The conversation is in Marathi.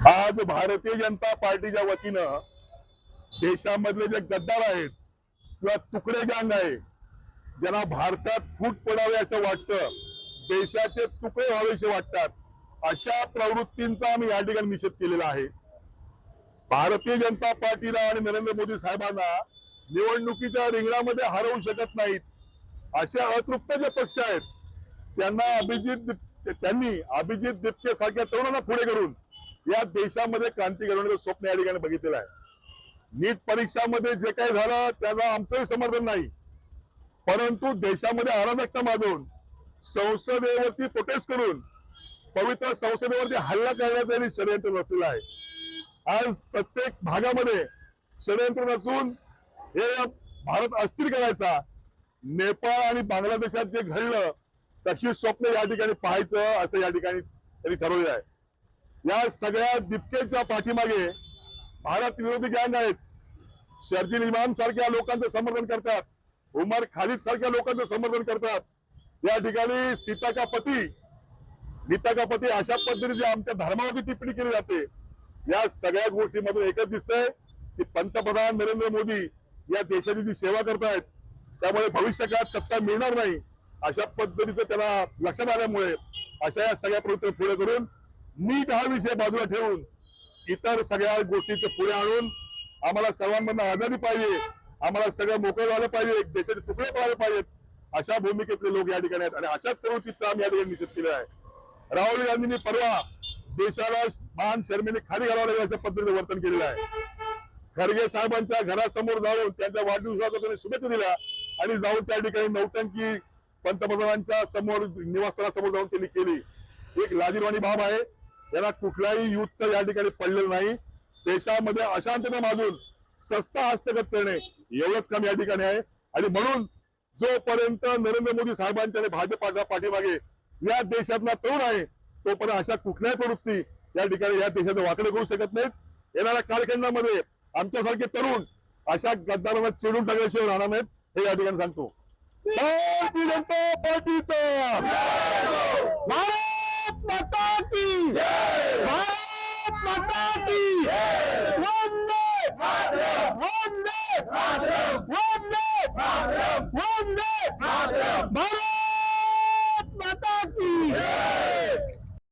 आज भारतीय जनता पार्टीच्या वतीनं देशामधले जे गद्दार आहेत किंवा तुकडे गँग आहे, ज्यांना भारतात फूट पडावे असं वाटतं, देशाचे तुकडे व्हावेसे वाटतात, अशा प्रवृत्तींचा आम्ही या ठिकाणी निषेध केलेला आहे. भारतीय जनता पार्टीला आणि नरेंद्र मोदी साहेबांना निवडणुकीच्या रिंगणामध्ये हरवू शकत नाहीत. असे अतृप्त जे पक्ष आहेत त्यांनी अभिजित दिपके सारख्या तरुणांना पुढे करून या देशामध्ये क्रांती घडवण्याचं स्वप्न या ठिकाणी बघितलेलं आहे. नीट परीक्षामध्ये जे काही झालं त्याला आमचंही समर्थन नाही, परंतु देशामध्ये अराजकता माजवून संसदेवरती प्रोटेस्ट करून पवित्र संसदेवरती हल्ला करण्यात त्यांनी षडयंत्र रचलेलं आहे. आज प्रत्येक भागामध्ये षडयंत्र रचून हे भारत अस्थिर करायचा, नेपाळ आणि बांगलादेशात जे घडलं तशी स्वप्न या ठिकाणी पाहायचं असं या ठिकाणी त्यांनी ठरवलेलं आहे. या सगळ्या दिपकेच्या पाठीमागे भारत विरोधी गँग आहेत. शर्जील इमाम सारख्या लोकांचं समर्थन करतात, उमर खालिद सारख्या लोकांचं समर्थन करतात. या ठिकाणी सीता का पती अशा पद्धतीने आमच्या धर्मावरती टिप्पणी केली जाते. या सगळ्या गोष्टीमधून एकच दिसतंय की पंतप्रधान नरेंद्र मोदी या देशाची जी सेवा करतायत, त्यामुळे भविष्यकाळात सत्ता मिळणार नाही अशा पद्धतीचं त्याला लक्षात आल्यामुळे अशा या सगळ्या प्रवृत्ती पुढे करून नीट हा विषय बाजूला ठेवून इतर सगळ्या गोष्टी पुढे आणून आम्हाला सर्वांमधून आझादी पाहिजे, आम्हाला सगळं मोकळं झालं पाहिजे, देशाचे तुकडे पडायला पाहिजेत, अशा भूमिकेतले लोक या ठिकाणी आहेत आणि अशाच प्रवृत्तीचा आम्ही या ठिकाणी निषेध केला आहे. राहुल गांधींनी परवा देशाला मान शर्मेने खाली घालावं लागेल अशा पद्धतीने वर्तन केलेलं आहे. खरगे साहेबांच्या घरासमोर जाऊन त्यांच्या वाढदिवसाच्या त्यांनी शुभेच्छा दिल्या आणि जाऊन त्या ठिकाणी नौटंकी पंतप्रधानांच्या समोर निवासस्थानासमोर जाऊन त्यांनी केली. एक लाजिरवाणी बाब आहे. याला कुठल्याही युथचं या ठिकाणी पडलेलं नाही. देशामध्ये अशांतता माजून सत्ता हस्तगत करणे एवढंच काम या ठिकाणी आहे आणि म्हणून जोपर्यंत नरेंद्र मोदी साहेबांच्या भाजपाच्या पाठीमागे या देशातला तरुण आहे, तोपर्यंत अशा कुठल्याही प्रवृत्ती या ठिकाणी या देशाचं वाकडे करू शकत नाहीत. येणाऱ्या कालखंडामध्ये आमच्यासारखे तरुण अशा गद्दारांना चिडून टाकल्याशिवाय राहणार नाहीत, हे या ठिकाणी सांगतो. भारतीय जनता पार्टीचा भारत माता की भारत माता की वंदे वंदे वंदे